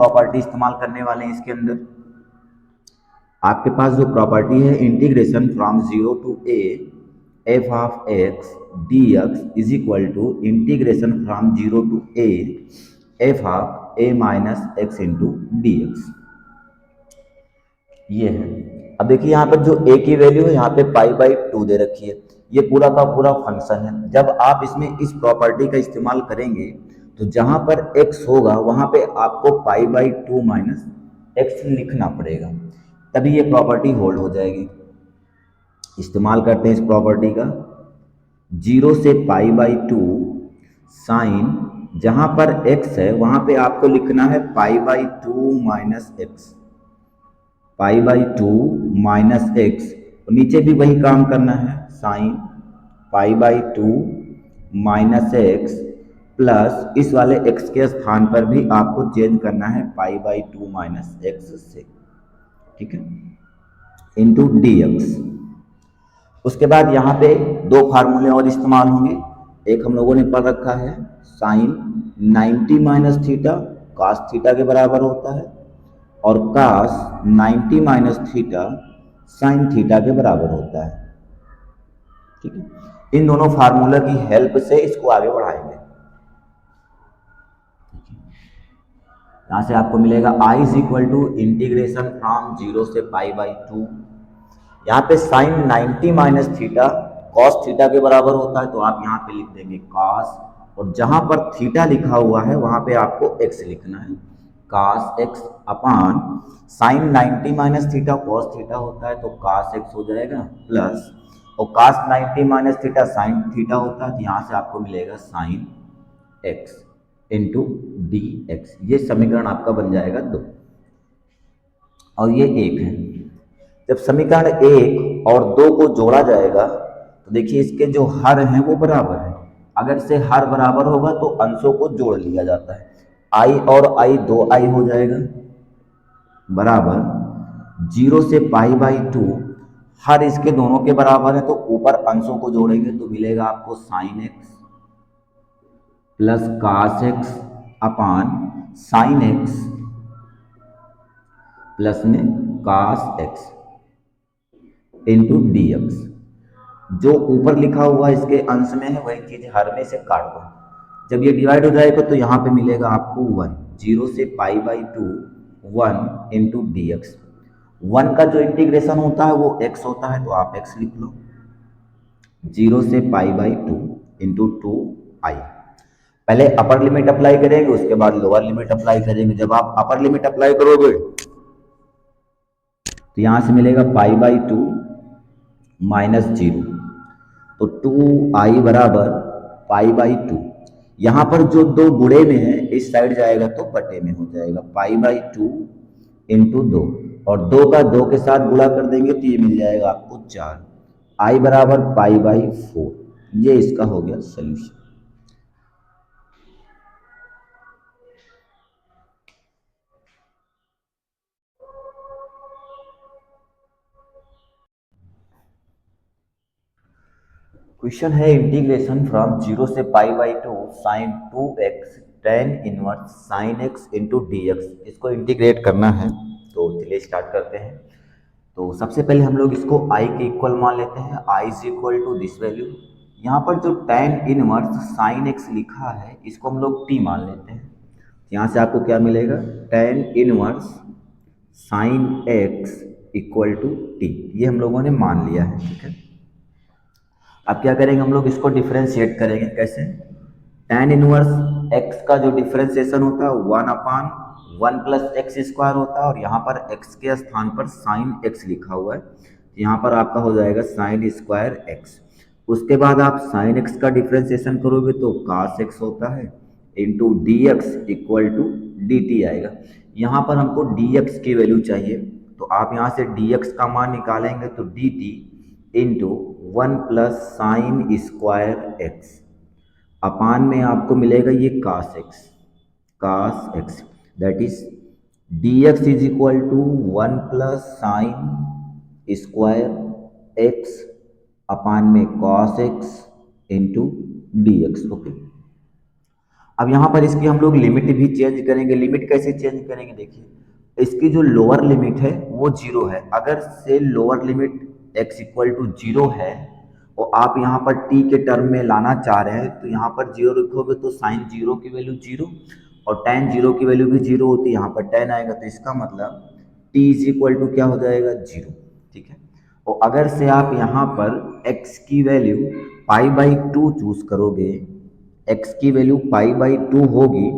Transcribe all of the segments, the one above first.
Property इस्तेमाल करने वाले हैं इसके अंदर। आपके पास जो प्रॉपर्टी है integration from 0 to a f ऑफ x dx is equal to integration from 0 to a f ऑफ a minus x into D x. ये है। अब देखिए यहाँ पर जो a की वैल्यू है यहाँ पे π/2 दे रखी है। ये पूरा का पूरा फंक्शन है। जब आप इसमें इस प्रॉपर्टी का इस्तेमाल करेंगे तो जहां पर x होगा वहां पे आपको π/2 माइनस एक्स लिखना पड़ेगा, तभी ये प्रॉपर्टी होल्ड हो जाएगी। इस्तेमाल करते हैं इस प्रॉपर्टी का। 0 से π/2 साइन जहां पर x है वहां पे आपको लिखना है π/2 माइनस एक्स, π/2 माइनस एक्स। नीचे भी वही काम करना है, साइन π/2 माइनस एक्स प्लस इस वाले x के स्थान पर भी आपको चेंज करना है π/2 माइनस एक्स से, ठीक है, इंटू डी एक्स। उसके बाद यहाँ पे दो फार्मूले और इस्तेमाल होंगे। एक हम लोगों ने पढ़ रखा है sine 90 minus theta cos theta के बराबर होता है, और cos 90 minus theta sine theta के बराबर होता है, ठीक है। इन दोनों फार्मूला की हेल्प से इसको आगे बढ़ाएंगे। यहां से आपको मिलेगा i is equal to integration from 0 से π/2। यहाँ पे sine 90 minus theta cos theta के बराबर होता है, तो आप यहाँ पे लिख देंगे कॉस, और जहां पर थीटा लिखा हुआ है वहां पे आपको x लिखना है, cos x upon sign 90 minus theta cos theta होता है तो cos x हो जाएगा, प्लस और cos 90 minus theta sine theta होता है, तो यहाँ से आपको मिलेगा sine x into D x. ये समीकरण आपका बन जाएगा 2 और ये 1 है। जब समीकरण 1 और 2 को जोड़ा जाएगा तो देखिए इसके जो हर हैं वो बराबर है। अगर से हर बराबर होगा तो अंशों को जोड़ लिया जाता है। i और i 2i हो जाएगा बराबर 0 से π/2। हर इसके दोनों के बराबर है तो ऊपर अंशों को जोड़ेंगे तो मिलेगा आपको sine x plus cos x upon sine x plus में cos x into D X. जो ऊपर लिखा हुआ इसके अंश में है वही चीज हर में से काट दो। जब ये डिवाइड हो जाएगा तो यहाँ पे मिलेगा आपको 1, 0 से π/2 1 इंटू डी एक्स। 1 का जो इंटीग्रेशन होता है वो x होता है तो आप x लिख लो, 0 से π/2 इंटू 2i। पहले अपर लिमिट अप्लाई करेंगे उसके बाद लोअर लिमिट अप्लाई करेंगे। जब आप अपर लिमिट अप्लाई करोगे तो यहां से मिलेगा π/2 माइनस 0, तो 2i बराबर π/2। यहाँ पर जो 2 गुणे में है इस साइड जाएगा तो बटे में हो जाएगा, π/2 इंटू 2, और 2 का 2 के साथ गुणा कर देंगे तो ये मिल जाएगा आपको 4, i बराबर π/4। ये इसका हो गया सोल्यूशन। क्वेश्चन है इंटीग्रेशन फ्रॉम 0 से π/2 sine 2x tan inverse sine x into D X. इसको इंटीग्रेट करना है तो चलिए स्टार्ट करते हैं। तो सबसे पहले हम लोग इसको i के इक्वल मान लेते हैं, i is equal to this value. यहाँ पर जो tan इनवर्स साइन x लिखा है इसको हम लोग t मान लेते हैं। यहाँ से आपको क्या मिलेगा, tan inverse sine x equal to t। ये हम लोगों ने मान लिया है, ठीक है। अब क्या करेंगे, हम लोग इसको डिफरेंशिएट करेंगे। कैसे, tan इनवर्स x का जो डिफरेंशिएशन होता है 1/1 प्लस एक्स स्क्वायर होता है, और यहाँ पर x के स्थान पर साइन x लिखा हुआ है, यहाँ पर आपका हो जाएगा साइन स्क्वायर x। उसके बाद आप साइन x का डिफरेंशिएशन करोगे तो cos x होता है into D X equal to D T आएगा। यहाँ पर हमको dx की वैल्यू चाहिए तो आप यहाँ से dx का मान निकालेंगे तो dt into 1 plus sine square X upon में आपको मिलेगा ये cos x that is dx is equal to 1 plus sine square X upon में cos x into D x. Okay, अब यहाँ पर इसकी हम लोग लिमिट भी चेंज करेंगे। लिमिट कैसे चेंज करेंगे, देखिए इसकी जो लोअर लिमिट है वो जीरो है। अगर से lower limit x equal to zero है और आप यहाँ पर t के टर्म में लाना चाह रहे हैं, तो यहाँ पर जीरो लिखोगे तो साइन जीरो की वैल्यू जीरो और tan जीरो की वैल्यू भी जीरो होती है, यहाँ पर tan आएगा, तो इसका मतलब t इज इक्वल टू क्या हो जाएगा, जीरो। ठीक है। और अगर से आप यहाँ पर x की value pi by to choose करोगे, x की वैल्यू पाई बाई टू होगी,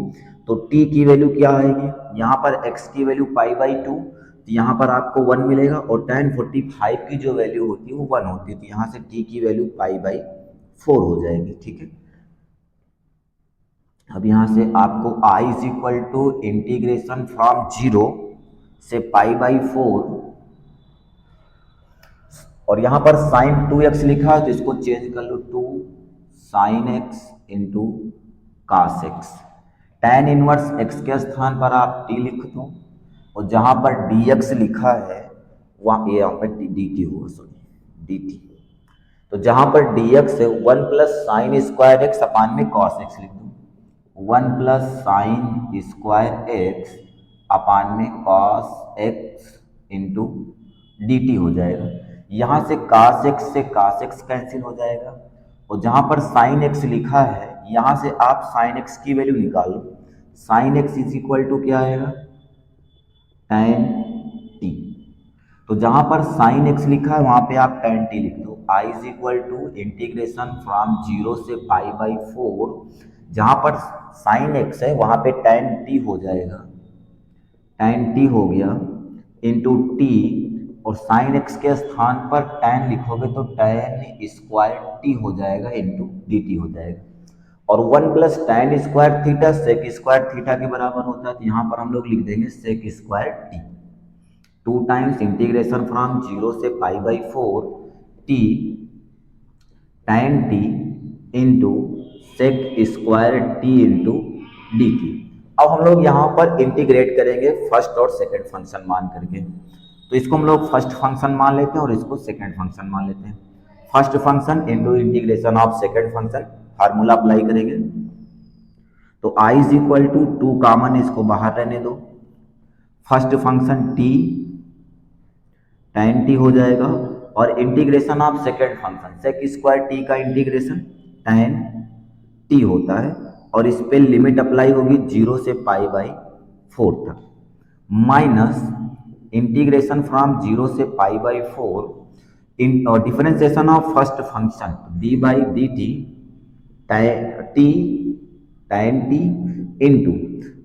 तो t की वैल्यू क्या आएगी, यहाँ पर x की वैल्यू पाई बाई टू, तो यहाँ पर आपको वन मिलेगा और tan 45 की जो वैल्यू होती है वो वन होती है, तो यहाँ से t की वैल्यू पाई बाई फोर हो जाएगी। ठीक है। अब यहाँ से आपको i is equal to integration from zero से पाई बाई फोर, और यहाँ पर साइन 2x लिखा है तो इसको चेंज कर लो to sine X into cos X. Tan inverse x के स्थान पर आप t लिख दो और जहाँ पर dx लिखा है वहाँ यहाँ पर dt होगा, सॉरी dt। तो जहाँ पर dx है one plus sine square X upon में कॉस एक्स लिख दो, one plus sine square X upon में कॉस एक्स इंटू dt हो जाएगा। यहाँ से cos x से cos x कैंसिल हो जाएगा और जहाँ पर sin x लिखा है यहाँ से आप sin x की वैल्यू निकालो। sin x is equal to क्या आएगा, tan t। तो जहाँ पर sin x लिखा है वहाँ पे आप tan t लिख दो। i is equal to integration from zero से पाई बाई फोर, जहाँ पर sin x है वहाँ पे tan t हो जाएगा, tan t हो गया इंटू t, और साइन एक्स के स्थान पर tan लिखोगे तो tan स्क्वायर टी हो जाएगा इंटू डी टी हो जाएगा। और one plus tan square theta sec square theta के बराबर होता है, तो यहाँ पर हम लोग लिख देंगे sec square t. Two times integration from zero से pi by four t tan t into sec square t into d t. अब हम लोग यहाँ पर इंटीग्रेट करेंगे फर्स्ट और सेकंड फंक्शन मान करके, तो इसको हम लोग फर्स्ट फंक्शन मान लेते हैं और इसको सेकंड फंक्शन मान लेते हैं। First function into integration of second function, formula apply करेंगे तो i is equal to two common, इसको बाहर रहने दो, first function t tan t हो जाएगा और integration of second function sec square t का इंटीग्रेशन tan t होता है और इस पे लिमिट अप्लाई होगी जीरो से पाई बाई फोर तक, माइनस इंटीग्रेशन फ्रॉम जीरो से pi by four in differentiation of first function D by D T T tan t into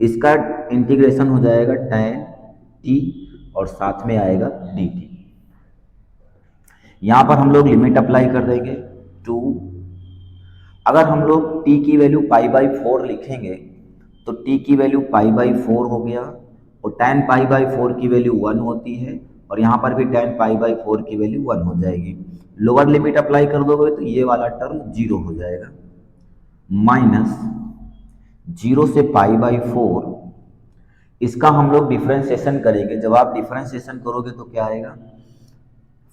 इसका इंटीग्रेशन हो जाएगा tan टी और साथ में आएगा डी टी। यहाँ पर हम लोग लिमिट अप्लाई कर देंगे टू, अगर हम लोग t की वैल्यू पाई बाई फोर लिखेंगे तो t की वैल्यू पाई बाई फोर हो गया और tan पाई बाई फोर की वैल्यू वन होती है और यहाँ पर भी tan पाई बाई फोर की वैल्यू वन हो जाएगी। लोअर लिमिट अप्लाई कर दोगे तो ये वाला टर्म जीरो हो जाएगा, माइनस जीरो से पाई बाई फोर, इसका हम लोग डिफरेंशिएशन करेंगे। जब आप डिफरेंशिएशन करोगे तो क्या आएगा,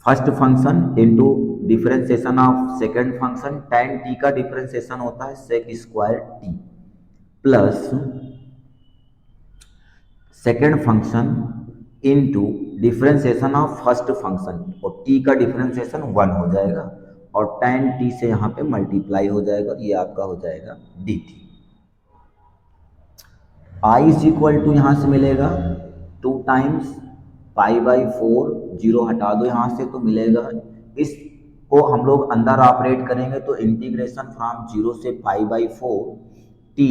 first function into differentiation of second function, tan t का डिफरेंशिएशन होता है sec square T plus second function into differentiation of first function और t का डिफरेंशिएशन वन हो जाएगा और tan t से यहाँ पे मल्टीप्लाई हो जाएगा और ये आपका हो जाएगा dt। i is equal to यहाँ से मिलेगा two times pi by four, zero हटा दो यहाँ से तो मिलेगा, इसको हम लोग अंदर ऑपरेट करेंगे तो इंटीग्रेशन फ्रॉम जीरो से pi by four t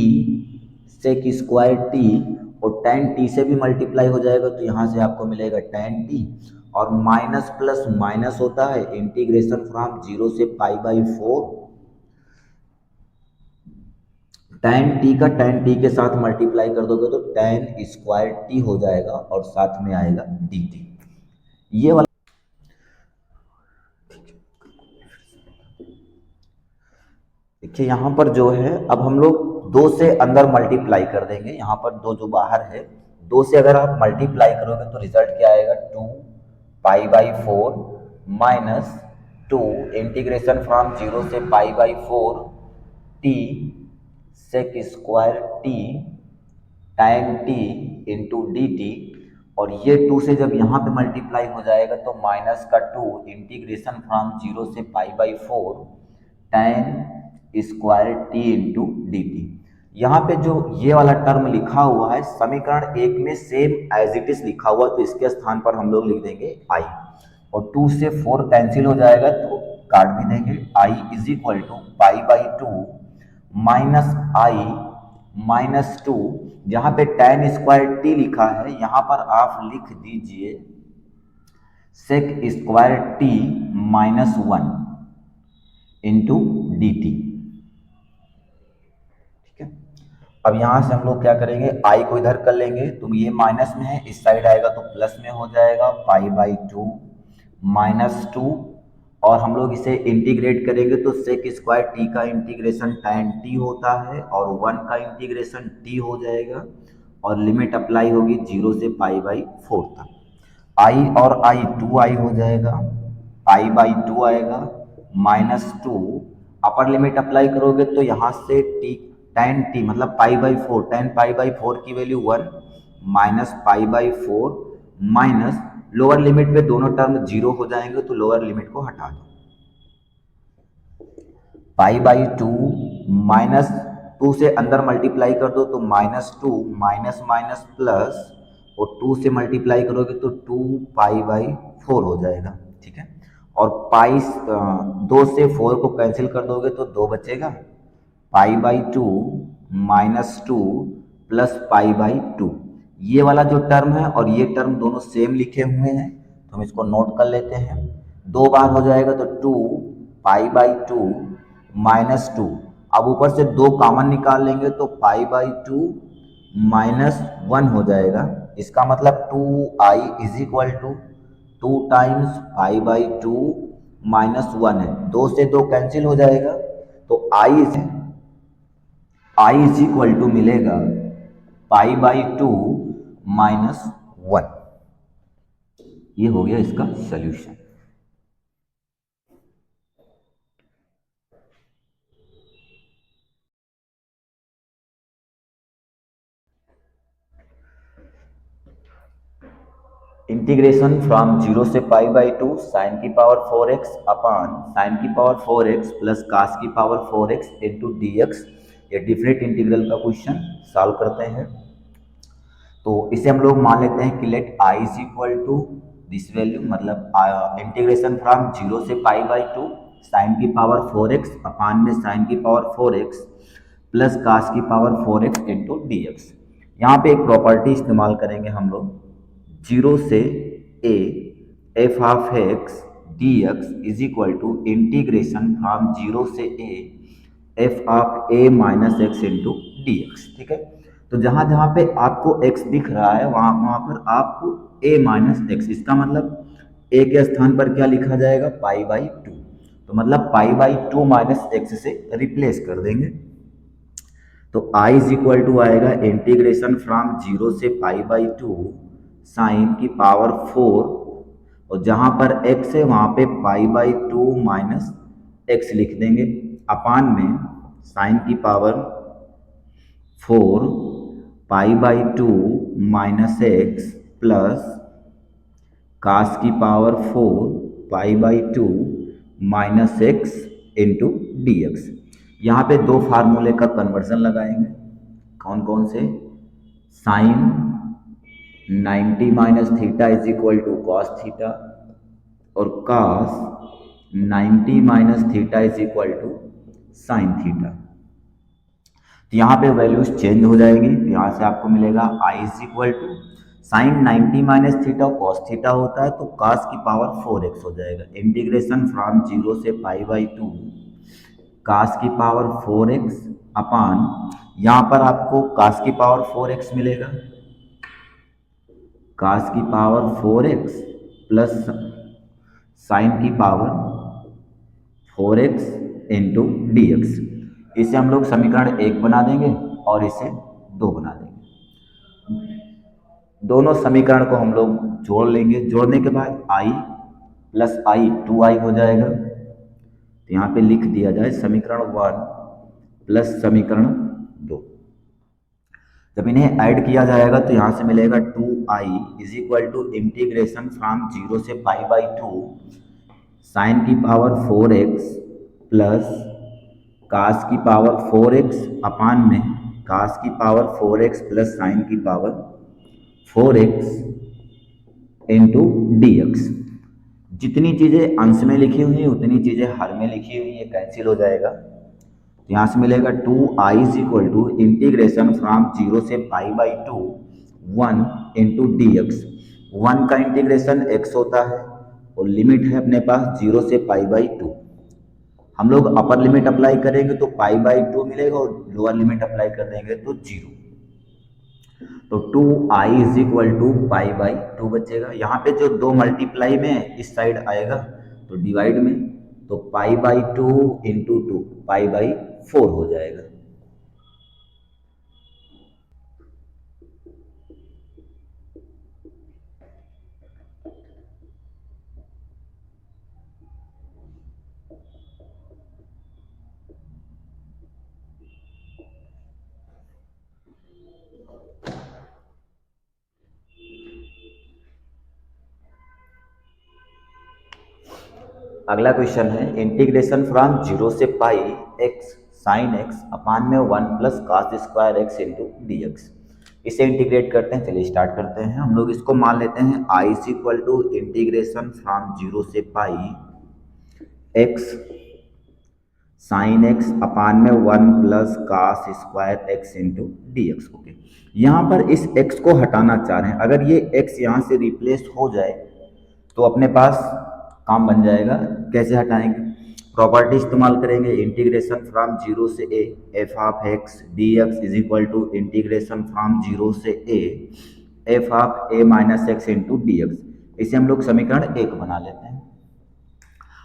sec square t और tan टी से भी मल्टीप्लाई हो जाएगा तो यहाँ से आपको मिलेगा tan टी और माइनस प्लस माइनस होता है इंटीग्रेशन फ्रॉम जीरो से pi by four tan t का tan t के साथ मल्टीप्लाई कर दोगे तो tan स्क्वायर टी हो जाएगा और साथ में आएगा dt। ये वाला देखिए यहाँ पर जो है, अब हम लोग दो से अंदर मल्टीप्लाई कर देंगे, यहाँ पर दो जो बाहर है, दो से अगर आप मल्टीप्लाई करोगे तो रिजल्ट क्या आएगा, two pi by four minus two integration from zero से pi by four t sec square t tan t into d t, और ये 2 से जब यहाँ पे मल्टीप्लाई हो जाएगा तो माइनस का 2 इंटीग्रेशन फ्रॉम 0 से pi by 4 tan square t into d T. यहाँ पे जो ये वाला टर्म लिखा हुआ है समीकरण 1 में सेम एज इट इज लिखा हुआ, तो इसके स्थान पर हम लोग लिख देंगे आई, और 2 से 4 कैंसिल हो जाएगा तो काट भी देंगे। I is equal to pi by 2 minus I minus 2, जहां पे tan स्क्वायर टी लिखा है यहाँ पर आप लिख दीजिए sec square t minus 1 into d t. ठीक है, अब यहां से हम लोग क्या करेंगे, आई को इधर कर लेंगे तो ये माइनस में है, इस साइड आएगा तो प्लस में हो जाएगा, पाई बाई 2 माइनस 2, और हम लोग इसे इंटीग्रेट करेंगे तो सेक स्क्वायर टी का इंटीग्रेशन tan टी होता है और 1 का इंटीग्रेशन t हो जाएगा, और लिमिट अप्लाई होगी 0 से पाई बाई 4 तक। आई और आई 2i हो जाएगा, पाई बाई 2 आएगा माइनस 2, अपर लिमिट अप्लाई करोगे तो यहाँ से t tan t मतलब pi by 4, tan pi by 4 की value 1 minus pi by 4 minus lower limit पे दोनों टर्म 0 हो जाएंगे तो लोअर लिमिट को हटा दो, पाई बाई 2 माइनस 2 से अंदर मल्टीप्लाई कर दो तो माइनस 2 माइनस माइनस प्लस, और 2 से मल्टीप्लाई करोगे तो 2 पाई बाई 4 हो जाएगा। ठीक है, और पाई 2 से 4 को कैंसिल कर दोगे तो 2 बचेगा, पाई by 2 minus 2 plus pi by 2। ये वाला जो टर्म है और ये टर्म दोनों सेम लिखे हुए हैं तो हम इसको नोट कर लेते हैं, 2 बार हो जाएगा तो 2 पाई बाई 2 माइनस 2, अब ऊपर से 2 कॉमन निकाल लेंगे तो पाई बाई 2 माइनस 1 हो जाएगा, इसका मतलब 2i is equal to 2 times pi by 2 minus 1 है, 2 से 2 कैंसिल हो जाएगा तो i इज इक्वल टू मिलेगा पाई बाई 2 माइनस 1। ये हो गया इसका सॉल्यूशन। इंटीग्रेशन फ्रॉम 0 से पाई बाई 2 साइन की पावर 4x अपॉन साइन की पावर 4x प्लस कास की power 4x into D x, ये डिफरेंट इंटीग्रल का क्वेश्चन सॉल्व करते हैं। तो इसे हम लोग मान लेते हैं कि let I is equal to this value, मतलब इंटीग्रेशन फ्रॉम 0 से पाई बाई 2 साइन की पावर 4x अपॉन में साइन की पावर 4x प्लस कास की power 4x into D x. यहाँ पे एक प्रॉपर्टी इस्तेमाल करेंगे हम लोग, 0 से a f of x d x is equal to integration from 0 से a f of a minus x into D x. ठीक है, तो जहां जहां पे आपको x दिख रहा है वहां पर आपको a माइनस एक्स, इसका मतलब a के स्थान पर क्या लिखा जाएगा, पाई बाई 2, तो मतलब पाई बाई 2 माइनस एक्स से रिप्लेस कर देंगे तो i इज इक्वल टू आएगा इंटीग्रेशन फ्रॉम 0 से पाई बाई 2 साइन की पावर 4, और जहां पर x है वहां पे पाई बाई 2 माइनस एक्स लिख देंगे, अपान में साइन की power 4 pi by 2 minus x plus cos की power 4 pi by 2 minus x into D x. यहाँ पे दो फार्मूले का कन्वर्जन लगाएंगे, कौन कौन से, sine 90 minus theta is equal to cos theta और cos 90 minus theta is equal to sine theta. तो यहाँ पे वैल्यूज चेंज हो जाएगी, तो यहाँ से आपको मिलेगा I is equal to sine 90 minus theta cos theta होता है तो कॉस की पावर 4x हो जाएगा, इंटीग्रेशन फ्रॉम 0 से पाई बाई 2 कॉस की पावर 4x अपान, यहाँ पर आपको कॉस की पावर 4x मिलेगा, कॉस की पावर 4x प्लस साइन की power 4x into D x. इसे हम लोग समीकरण 1 बना देंगे और इसे 2 बना देंगे। दोनों समीकरण को हम लोग जोड़ लेंगे, जोड़ने के बाद i प्लस आई 2i हो जाएगा, तो यहाँ पे लिख दिया जाए समीकरण 1 प्लस समीकरण 2। जब इन्हें ऐड किया जाएगा तो यहाँ से मिलेगा 2i is equal to integration from 0 से पाई बाई 2 साइन की पावर 4x प्लस कास की पावर 4x अपान में कास की पावर 4x प्लस साइन की power 4x into D x. जितनी चीज़ें अंश में लिखी हुई हैं उतनी चीज़ें हर में लिखी हुई है, कैंसिल हो जाएगा। तो यहाँ से मिलेगा 2i is equal to integration from 0 से pi by 2 1 into D x. 1 का इंटीग्रेशन x होता है और लिमिट है अपने पास 0 से पाई बाई 2। हम लोग अपर लिमिट अप्लाई करेंगे तो पाई बाई 2 मिलेगा और लोअर लिमिट अप्लाई कर देंगे तो 0। तो 2i is equal to pi by 2 बचेगा। यहाँ पे जो 2 मल्टीप्लाई में इस साइड आएगा तो डिवाइड में, तो पाई बाई 2 इंटू 2 पाई बाई 4 हो जाएगा। अगला क्वेश्चन है इंटीग्रेशन फ्रॉम 0 से pi x sine x upon में 1 plus cos square x into D x. इसे इंटीग्रेट करते हैं। चलिए स्टार्ट करते हैं। हम लोग इसको मान लेते हैं I is equal to integration from 0 से pi x sine x upon में 1 plus cos square x into D x. Okay, यहाँ पर इस x को हटाना चाह रहे हैं। अगर ये x यहाँ से रिप्लेस हो जाए तो अपने पास काम बन जाएगा। कैसे हटाएंगे? प्रॉपर्टी इस्तेमाल करेंगे। इंटीग्रेशन फ्रॉम 0 से a f of x d x is equal to integration from 0 से a f of a minus x into D x. इसे हम लोग समीकरण 1 बना लेते हैं।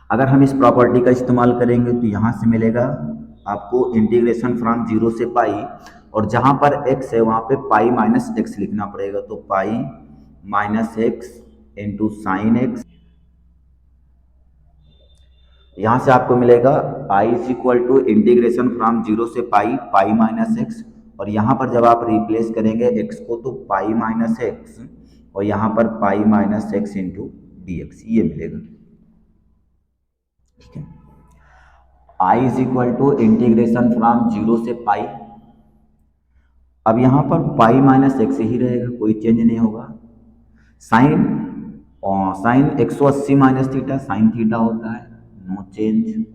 अगर हम इस प्रॉपर्टी का इस्तेमाल करेंगे तो यहाँ से मिलेगा आपको इंटीग्रेशन फ्रॉम 0 से पाई, और जहाँ पर x है वहाँ पे पाई माइनस एक्स लिखना पड़ेगा। तो pi minus x into sine x. यहाँ से आपको मिलेगा i is equal to integration from 0 से पाई पाई माइनस एक्स, और यहाँ पर जब आप रिप्लेस करेंगे x को तो पाई माइनस एक्स और यहाँ पर pi minus x into D x, ये मिलेगा। ठीक है, I is equal to integration from 0 से पाई। अब यहाँ पर पाई माइनस एक्स ही रहेगा, कोई चेंज नहीं होगा। साइन और sine 180 minus theta sine theta होता है, no change.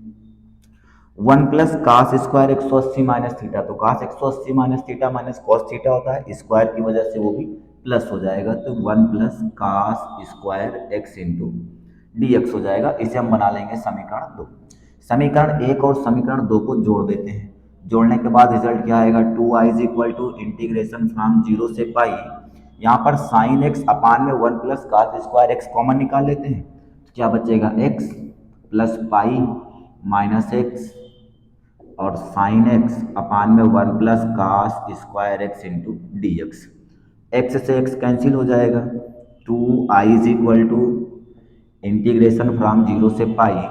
1 plus cos square 180 minus theta, तो cos 180 minus theta minus cos theta होता है, स्क्वायर की वजह से वो भी प्लस हो जाएगा। तो 1 plus cos square x into D x हो जाएगा। इसे हम बना लेंगे समीकरण 2। समीकरण 1 और समीकरण 2 को जोड़ देते हैं। जोड़ने के बाद रिजल्ट क्या आएगा? 2i is equal to integration from 0 से पाई, यहाँ पर साइन एक्स अपान में 1 plus cos square x common निकाल लेते हैं। तो क्या बचेगा? x plus pi minus x और साइन एक्स अपान में 1 plus cos square x into D x. X से एक्स कैंसिल हो जाएगा। 2i is equal to integration from 0 से pi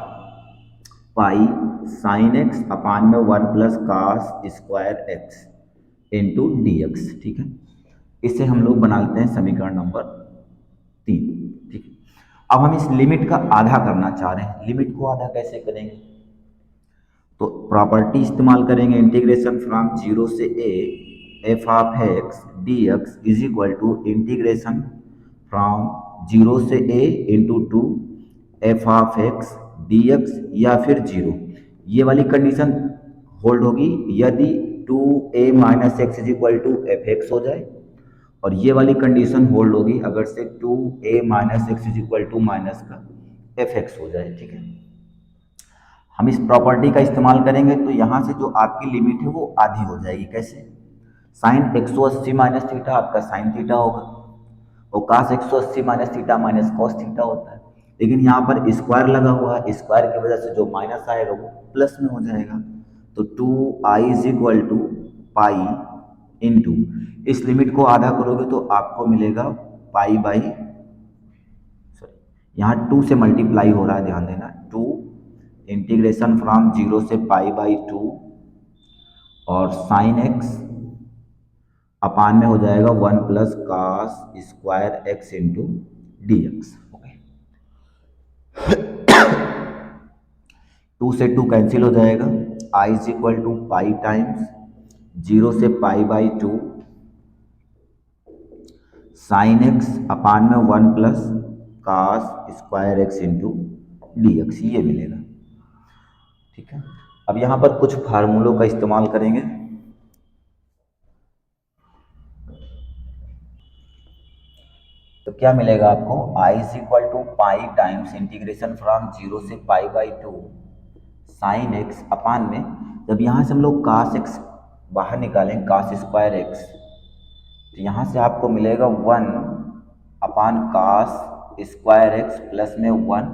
pi sine x upon में 1 plus cos square x into D x. ठीक है, इसे हम लोग बना लेते हैं समीकरण नंबर 3। ठीक है, अब हम इस लिमिट का आधा करना चाह रहे हैं। लिमिट को आधा कैसे करेंगे? तो प्रॉपर्टी इस्तेमाल करेंगे। इंटीग्रेशन फ्रॉम 0 से a f of x d x is equal to integration from 0 से a into 2 f of x d x या फिर 0। ये वाली कंडीशन होल्ड होगी यदि 2a minus x is equal to f x हो जाए, और ये वाली कंडीशन होल्ड होगी अगर से 2a minus x is equal to minus का एफ एक्स हो जाए। ठीक है, हम इस प्रॉपर्टी का इस्तेमाल करेंगे तो यहाँ से जो आपकी लिमिट है वो आधी हो जाएगी। कैसे? साइन 180 माइनस थीटा आपका साइन थीटा होगा और कास 180 minus theta minus cos theta होता है, लेकिन यहाँ पर स्क्वायर लगा हुआ है, स्क्वायर की वजह से जो माइनस आएगा वो प्लस में हो जाएगा। तो 2i is equal to pi into, इस लिमिट को आधा करोगे तो आपको मिलेगा पाई बाई, सॉरी यहाँ 2 से मल्टीप्लाई हो रहा है, ध्यान देना। 2 इंटीग्रेशन फ्रॉम 0 से पाई बाई 2 और साइन एक्स अपान में हो जाएगा 1 + cos² x into D x. Okay, 2 से 2 कैंसिल हो जाएगा, i is equal to pi times 0 से π/2 साइन एक्स अपान में 1 + cos² x into D x, ये मिलेगा। ठीक है, अब यहाँ पर कुछ फार्मूलों का इस्तेमाल करेंगे। तो क्या मिलेगा आपको, i is equal to pi times integration from 0 से π/2 साइन एक्स अपान में, जब यहाँ से हम लोग cos x बाहर निकालें cos²x, तो यहाँ से आपको मिलेगा 1/cos² x प्लस में 1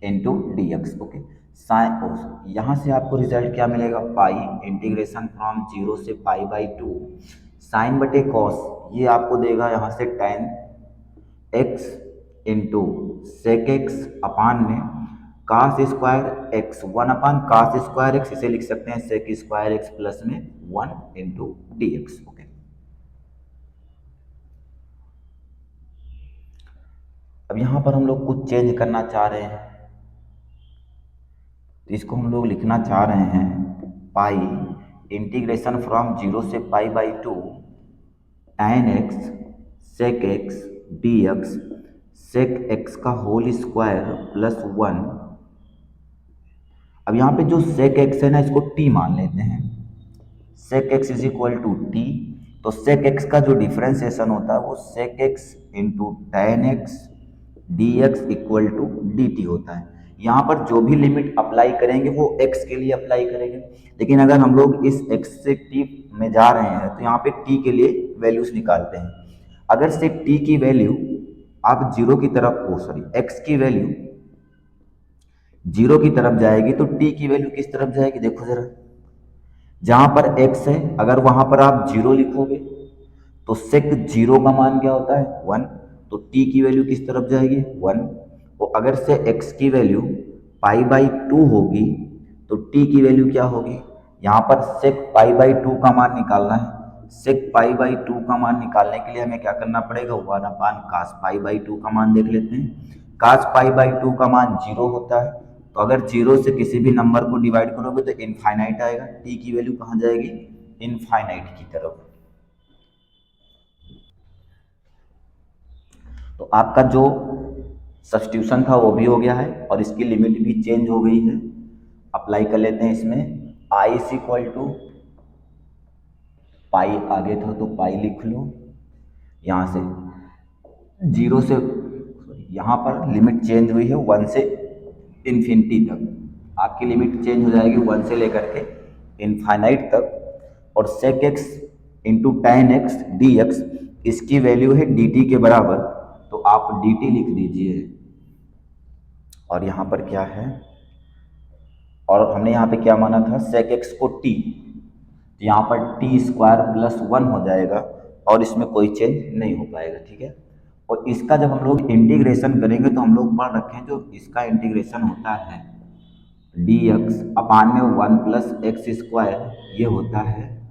into D x. Okay, sine यहाँ से आपको रिजल्ट क्या मिलेगा, पाई इंटीग्रेशन फ्रॉम 0 से π/2 साइन बटे कॉस, ये आपको देगा यहाँ से tan x into sec x upon में cos²x 1/cos²x, इसे लिख सकते हैं sec² x प्लस में 1 इंटू डी एक्स। ओके, अब यहाँ पर हम लोग कुछ चेंज करना चाह रहे हैं, तो इसको हम लोग लिखना चाह रहे हैं पाई इंटीग्रेशन फ्रॉम 0 से π/2 tan x sec x dx sec x का होल स्क्वायर प्लस 1। अब यहाँ पे जो sec x है ना, इसको t मान लेते हैं, sec x is equal to t, तो sec x का जो डिफरेंशिएशन होता है वो sec x into tan x dx equal to dt होता है। यहाँ पर जो भी लिमिट अप्लाई करेंगे वो x के लिए अप्लाई करेंगे, लेकिन अगर हम लोग इस x से t में जा रहे हैं तो यहाँ पे t के लिए वैल्यूज निकालते हैं। अगर से t की वैल्यू आप जीरो की तरफ x की वैल्यू जीरो की तरफ जाएगी तो t की वैल्यू किस तरफ जाएगी, देखो जरा, जहां पर x है अगर वहां पर आप जीरो लिखोगे तो सेक जीरो का मान क्या होता है 1, तो t की वैल्यू किस तरफ जाएगी 1। और अगर से x की वैल्यू π/2 होगी तो t की वैल्यू क्या होगी, यहाँ पर सेक π/2 का मान निकालना है। सेक π/2 का मान निकालने के लिए हमें क्या करना पड़ेगा, 1/cos π/2 का मान देख लेते हैं। cos π/2 का मान जीरो होता है, तो अगर जीरो से किसी भी नंबर को डिवाइड करोगे तो इनफाइनाइट आएगा, t की वैल्यू कहाँ जाएगी, इनफाइनाइट की तरफ। तो आपका जो सब्स्टिट्यूशन था वो भी हो गया है और इसकी लिमिट भी चेंज हो गई है। अप्लाई कर लेते हैं इसमें, i इज इक्वल टू पाई आगे था तो पाई लिख लो, यहाँ से जीरो से यहाँ पर लिमिट चेंज हुई है 1 से इन्फिनिटी तक, आपकी लिमिट चेंज हो जाएगी 1 से लेकर के इनफाइनाइट तक। और sec x into tan x d x, इसकी वैल्यू है डी टी के बराबर, तो आप डी टी लिख दीजिए। और यहाँ पर क्या है, और हमने यहाँ पे क्या माना था, सेक एक्स को टी, तो यहाँ पर t² प्लस 1 हो जाएगा और इसमें कोई चेंज नहीं हो पाएगा। ठीक है, और इसका जब हम लोग इंटीग्रेशन करेंगे तो हम लोग पढ़ रखे हैं जो इसका इंटीग्रेशन होता है dx अपान में 1 + x², ये होता है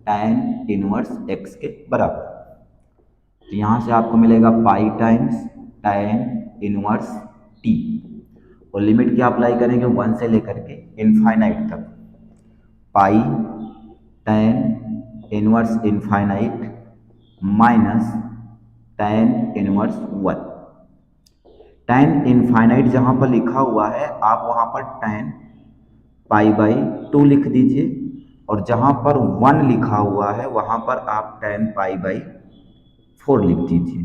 tan इनवर्स x के बराबर। तो यहाँ से आपको मिलेगा पाई टाइम्स tan इनवर्स t, और लिमिट क्या अप्लाई करेंगे 1 से लेकर के इनफाइनाइट तक, पाई tan inverse infinite minus tan inverse 1। tan infinite जहाँ पर लिखा हुआ है आप वहाँ पर tan π/2 लिख दीजिए, और जहाँ पर 1 लिखा हुआ है वहाँ पर आप tan π/4 लिख दीजिए।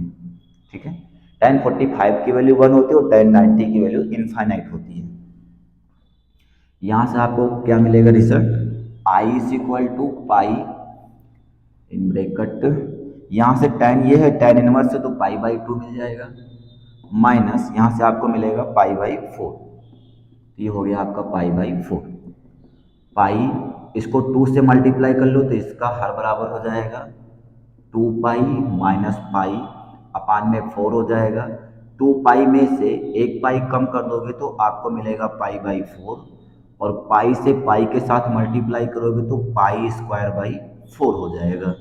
ठीक है, tan 45 की वैल्यू 1 होती है और tan 90 की वैल्यू इनफाइनाइट होती है। यहाँ से आपको क्या मिलेगा result, i is equal to pi in bracket, यहाँ से tan ये है tan इनवर्स से तो π/2 मिल जाएगा, माइनस यहाँ से आपको मिलेगा π/4, ये हो गया आपका π/4। पाई इसको 2 से मल्टीप्लाई कर लो तो इसका हर बराबर हो जाएगा 2 पाई माइनस पाई अपान में 4 हो जाएगा। 2 पाई में से 1 पाई कम कर दोगे तो आपको मिलेगा π/4, और पाई से पाई के साथ मल्टीप्लाई करोगे तो पाई स्क्वायर बाई 4 हो जाएगा।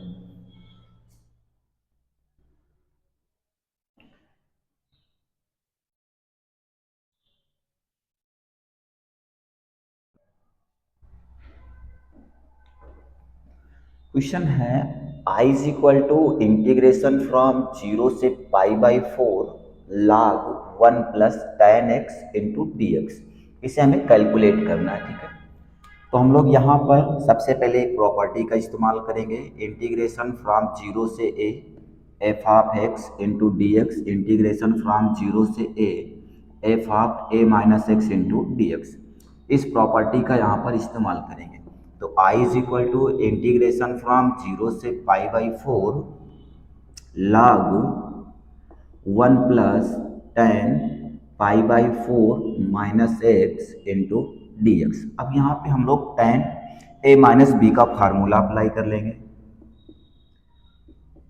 क्वेश्चन है I is equal to integration from 0 से pi by 4 log 1 plus tan x into D x. इसे हमें कैलकुलेट करना है, ठीक है। तो हम लोग यहाँ पर सबसे पहले एक प्रॉपर्टी का इस्तेमाल करेंगे, इंटीग्रेशन फ्रॉम 0 से a f of x into D x, integration from 0 से a f of a minus x into D x. इस प्रॉपर्टी का यहाँ पर इस्तेमाल करेंगे। तो I is equal to integration from 0 से pi by 4 log 1 plus tan pi by 4 minus x into D x. अब यहाँ पे हम लोग टेन ए माइनस बी का फार्मूला अप्लाई कर लेंगे।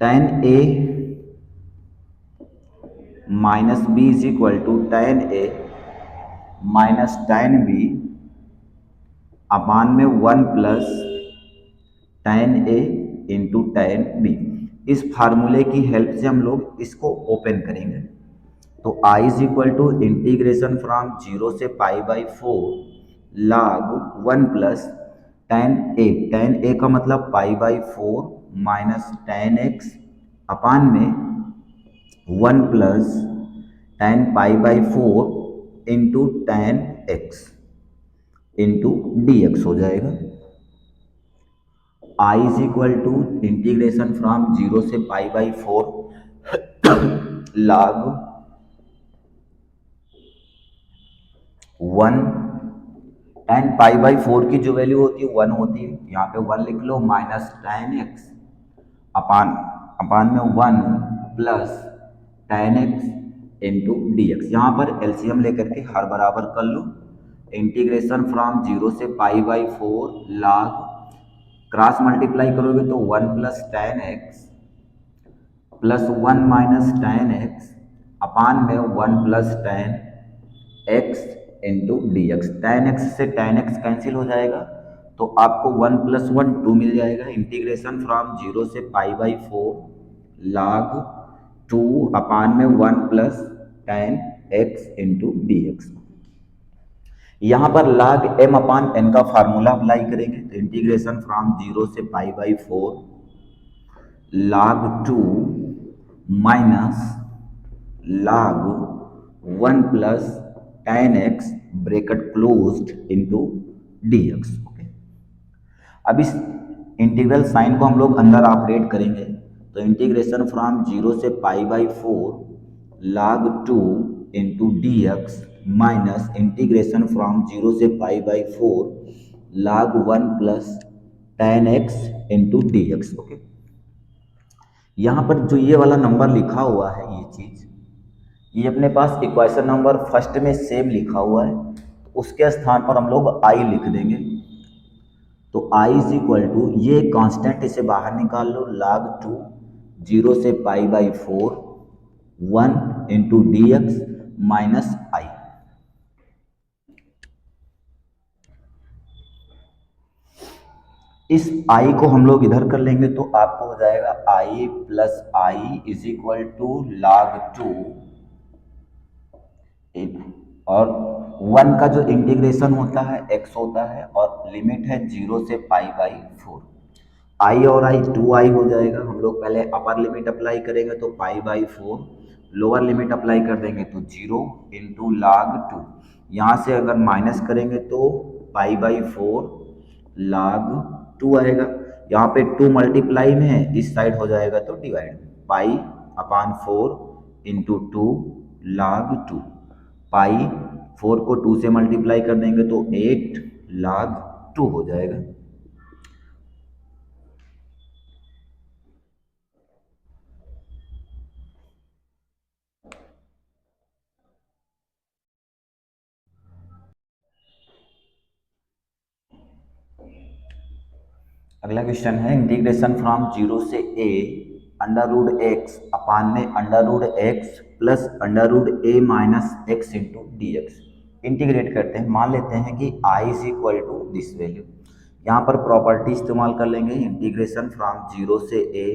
Ten a minus b is equal to tan a minus tan b upon में 1 plus tan a into tan b. इस फार्मूले की हेल्प से हम लोग इसको ओपन करेंगे। तो I is equal to integration from 0 से pi by 4 log 1 plus tan a का मतलब pi by 4 minus tan x upon में 1 plus tan pi by 4 into tan x into D x हो जाएगा। I is equal to integration from 0 से pi by 4 log 1 tan pi by 4 की जो value होती है 1 होती है, यहाँ पे 1 लिख लो, माइनस टेन एक्स अपान अपान में 1 plus tan x into D x. यहाँ पर एलसीएम लेकर के हर बराबर कर लो। इंटीग्रेशन फ्रॉम 0 से pi by 4 log cross multiply करोगे तो 1 plus tan x plus 1 minus tan x upon में 1 plus tan x into D x. Tan x से टेन एक्स कैंसिल हो जाएगा तो आपको 1 प्लस 1 2 मिल जाएगा। इंटीग्रेशन फ्रॉम 0 से पाई बाई 4 log 2 अपान में 1 plus tan x into D x. यहाँ पर log m अपान n का फार्मूला अप्लाई करेंगे। तो इंटीग्रेशन फ्रॉम 0 से pi by 4 log 2 minus log 1 plus tan x bracket closed into D x. Okay, अब इस इंटीग्रल साइन को हम लोग अंदर ऑपरेट करेंगे। तो इंटीग्रेशन फ्रॉम 0 से pi by 4 log 2 into D x minus integration from 0 से pi by 4 log 1 plus tan x into D x. Okay, यहाँ पर जो ये वाला नंबर लिखा हुआ है, ये चीज़ ये अपने पास इक्वेशन नंबर फर्स्ट में सेम लिखा हुआ है, तो उसके स्थान पर हम लोग आई लिख देंगे। तो आई इज इक्वल टू ये कांस्टेंट, इसे बाहर निकाल लो, log 2 0 से pi by 4 1 into D x minus I. इस आई को हम लोग इधर कर लेंगे तो आपको हो जाएगा I plus I is equal to log 2 और 1 का जो इंटीग्रेशन होता है x होता है और लिमिट है 0 से पाई बाई 4। आई और आई 2i हो जाएगा। हम लोग पहले अपर लिमिट अप्लाई करेंगे तो पाई बाई 4, लोअर लिमिट अप्लाई कर देंगे तो 0 इंटू log 2। यहाँ से अगर माइनस करेंगे तो पाई बाई 4 log 2 आएगा। यहाँ पे 2 मल्टीप्लाई में है, इस साइड हो जाएगा तो डिवाइड, पाई अपान 4 इंटू 2 log 2। पाई 4 को 2 से मल्टीप्लाई कर देंगे तो 8 log 2 हो जाएगा। अगला क्वेश्चन है इंटीग्रेशन फ्रॉम 0 से a under root x upon में under root x plus under root a minus x into D x. Integrate करते हैं, मान लेते हैं कि I is equal to this value. यहाँ पर प्रॉपर्टी इस्तेमाल कर लेंगे, इंटीग्रेशन फ्रॉम जीरो से a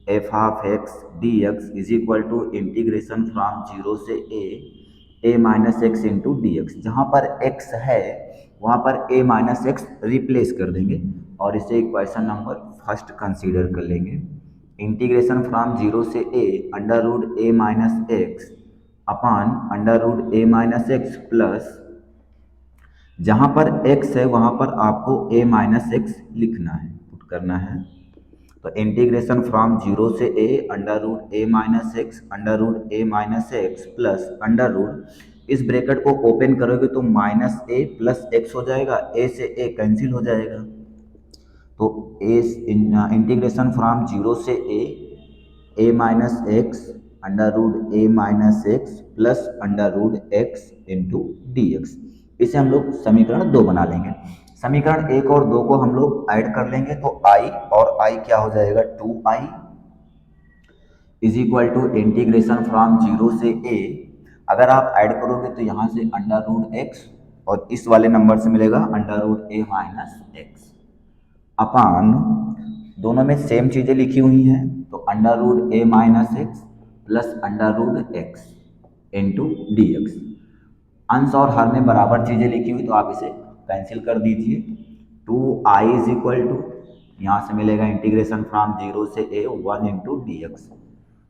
f of x d x is equal to integration from zero से a minus x into D x. जहाँ पर एक्स है वहाँ पर ए माइनस एक्स रिप्लेस कर देंगे और इसे इक्वेशन नंबर फर्स्ट कंसीडर कर लेंगे। इंटीग्रेशन फ्रॉम जीरो से a under root a minus x upon under root a minus x plus, जहाँ पर x है वहाँ पर आपको a माइनस एक्स लिखना है, पुट करना है। तो इंटीग्रेशन फ्रॉम जीरो से a under root a minus x under root a minus x plus under root, इस ब्रैकेट को ओपन करोगे तो माइनस a प्लस एक्स हो जाएगा, a से a कैंसिल हो जाएगा। तो इंटीग्रेशन फ्रॉम जीरो से a minus x under root a minus x plus under root x into D x. इसे हम लोग समीकरण 2 बना लेंगे। समीकरण 1 और 2 को हम लोग ऐड कर लेंगे तो i और i क्या हो जाएगा 2i is equal to integration from zero से a। अगर आप ऐड करोगे तो यहाँ से अंडर रूट एक्स और इस वाले नंबर से मिलेगा under root a minus x upon, दोनों में सेम चीजें लिखी हुई हैं तो under root a minus x plus under root x into D x. अंश और हर में बराबर चीजें लिखी हुई तो आप इसे कैंसिल कर दीजिए। 2i इज इक्वल टू, यहाँ से मिलेगा इंटीग्रेशन फ्रॉम जीरो से a 1 इंटू डी एक्स।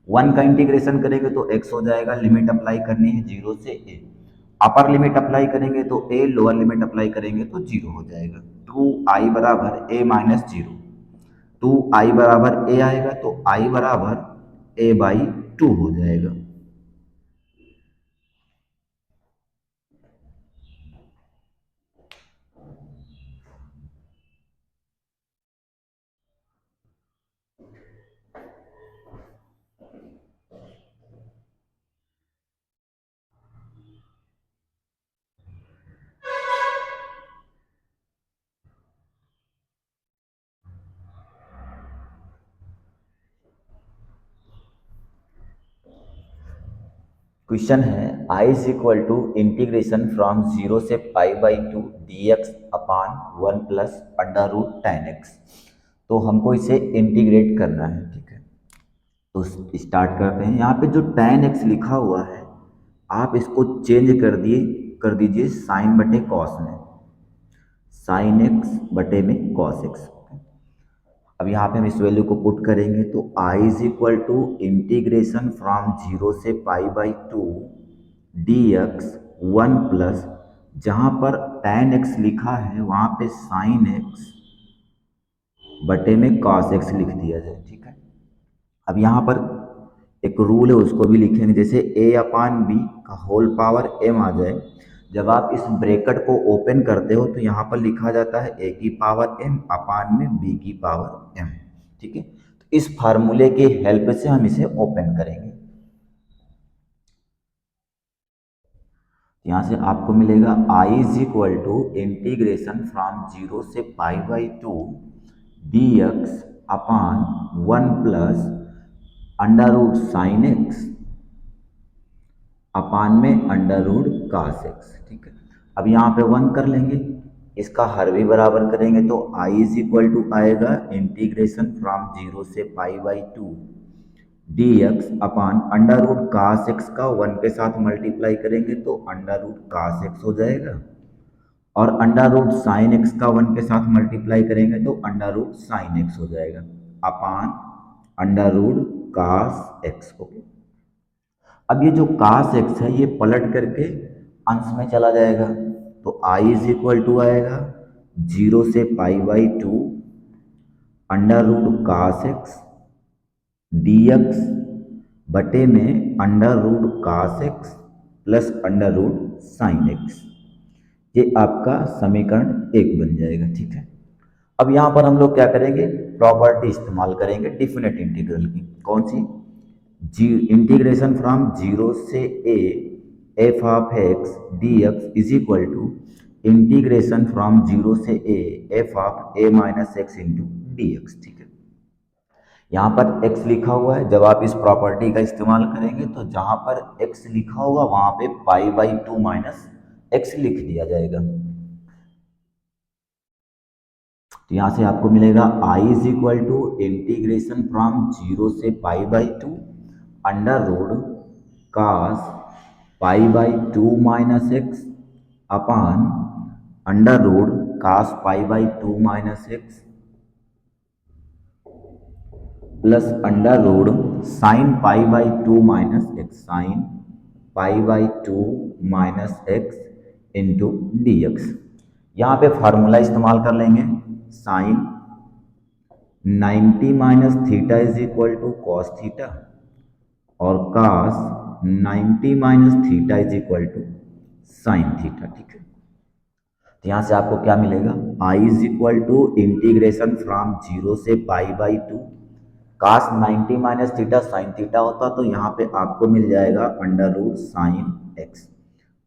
1 का इंटीग्रेशन करेंगे तो x हो जाएगा, लिमिट अप्लाई करनी है जीरो से a, अपर लिमिट अप्लाई करेंगे तो a, लोअर लिमिट अप्लाई करेंगे तो 0 हो जाएगा। 2i बराबर a माइनस जीरो, 2i बराबर a आएगा तो i बराबर a बाई 2 हो जाएगा। क्वेश्चन है i is equal to integration from zero से pi by two d x upon 1 plus under root tan x. तो हमको इसे इंटीग्रेट करना है, ठीक है। तो स्टार्ट करते हैं। यहाँ पे जो टेन एक्स लिखा हुआ है आप इसको चेंज कर दीजिए साइन बटे कॉस में, साइन एक्स बटे में कॉस एक्स। अब यहाँ पे हम इस वैल्यू को पुट करेंगे तो i is equal to integration from zero से pi by two d x 1 plus, जहाँ पर tan x लिखा है वहाँ पे sin x बटे में cos x लिख दिया जाए, ठीक है। अब यहाँ पर एक रूल है उसको भी लिखेंगे, जैसे a अपान बी का होल पावर m आ जाए। जब आप इस ब्रैकेट को ओपन करते हो तो यहाँ पर लिखा जाता है a की पावर m अपान में b की पावर m, ठीक है। तो इस फार्मूले के हेल्प से हम इसे ओपन करेंगे। यहाँ से आपको मिलेगा i is equal to integration from zero से pi by two d x upon 1 plus under root sine x upon में अंडर रूट कास एक्स, ठीक है। अब यहाँ पे 1 कर लेंगे, इसका हर भी बराबर करेंगे तो i इज इक्वल टू आएगा इंटीग्रेशन फ्रॉम जीरो से pi by two d x upon under root cos x का 1 के साथ मल्टीप्लाई करेंगे तो अंडर रूट कास एक्स हो जाएगा, और अंडर रूट साइन एक्स का 1 के साथ मल्टीप्लाई करेंगे तो अंडर रूट साइन एक्स हो जाएगा अपान under root cos x. Okay, अब ये जो कास एक्स है ये पलट करके अंश में चला जाएगा तो i इज इक्वल टू आएगा जीरो से pi by two under root cos x d x बटे में under root cos x plus under root sine x. ये आपका समीकरण 1 बन जाएगा, ठीक है। अब यहाँ पर हम लोग क्या करेंगे, प्रॉपर्टी इस्तेमाल करेंगे डिफिनेट इंटीग्रल की। कौन सी? इंटीग्रेशन फ्रॉम जीरो से a f of x d x is equal to integration from zero से a f of a minus x into D x, ठीक है। यहाँ पर x लिखा हुआ है, जब आप इस प्रॉपर्टी का इस्तेमाल करेंगे तो जहाँ पर x लिखा होगा वहाँ पे pi by two minus x लिख दिया जाएगा। तो यहाँ से आपको मिलेगा I is equal to integration from 0 से pi by 2 under root cos pi by 2 minus x upon under root cos pi by 2 minus x plus under root sine pi by 2 minus x, sine pi by 2 minus x into D x. यहाँ पे formula इस्तेमाल कर लेंगे, sign 90 minus theta is equal to cos theta और cos 90 minus theta is equal to sine theta. ठीक है, तो यहाँ से आपको क्या मिलेगा, I is equal to integration from 0 से pi by 2 cos 90 minus theta sine theta होता, तो यहाँ पे आपको मिल जाएगा under root sine x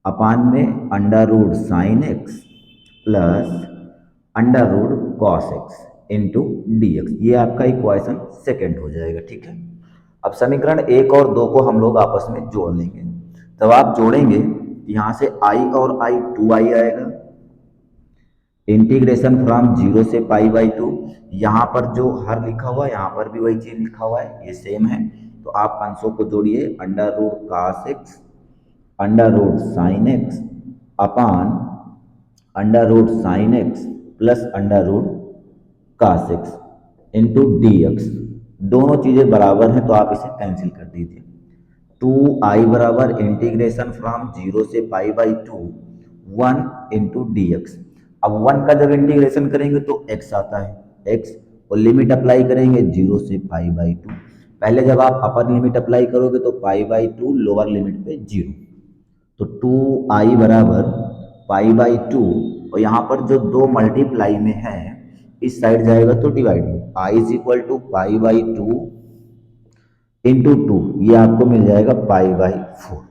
upon में under root sine x plus under root cos x into D x. ये आपका इक्वेशन सेकेंड हो जाएगा। ठीक है, अब समीकरण 1 और 2 को हम लोग आपस में जोड़ लेंगे। तब आप जोड़ेंगे, यहाँ से आई और आई 2i आएगा, इंटीग्रेशन फ्रॉम 0 से पाई बाई 2, यहाँ पर जो हर लिखा हुआ है यहाँ पर भी वही चीज लिखा हुआ है, ये सेम है। तो आप अंशों को जोड़िए, under root cos x under root sine x upon under root sine x plus under root cos x into D x. दोनों चीजें बराबर हैं तो आप इसे कैंसिल कर दीजिए। 2i बराबर इंटीग्रेशन फ्रॉम 0 से pi by 2 1 into D x. अब 1 का जब इंटीग्रेशन करेंगे तो x आता है, x और लिमिट अप्लाई करेंगे 0 से पाई बाई 2। पहले जब आप अपर लिमिट अप्लाई करोगे तो पाई बाई 2, लोअर लिमिट पे 0, तो 2i बराबर पाई बाई 2 और यहाँ पर जो 2 मल्टीप्लाई में है इस साइड जाएगा तो डिवाइड में, I is equal to pi by 2 into 2, ये आपको मिल जाएगा पाई बाई 4।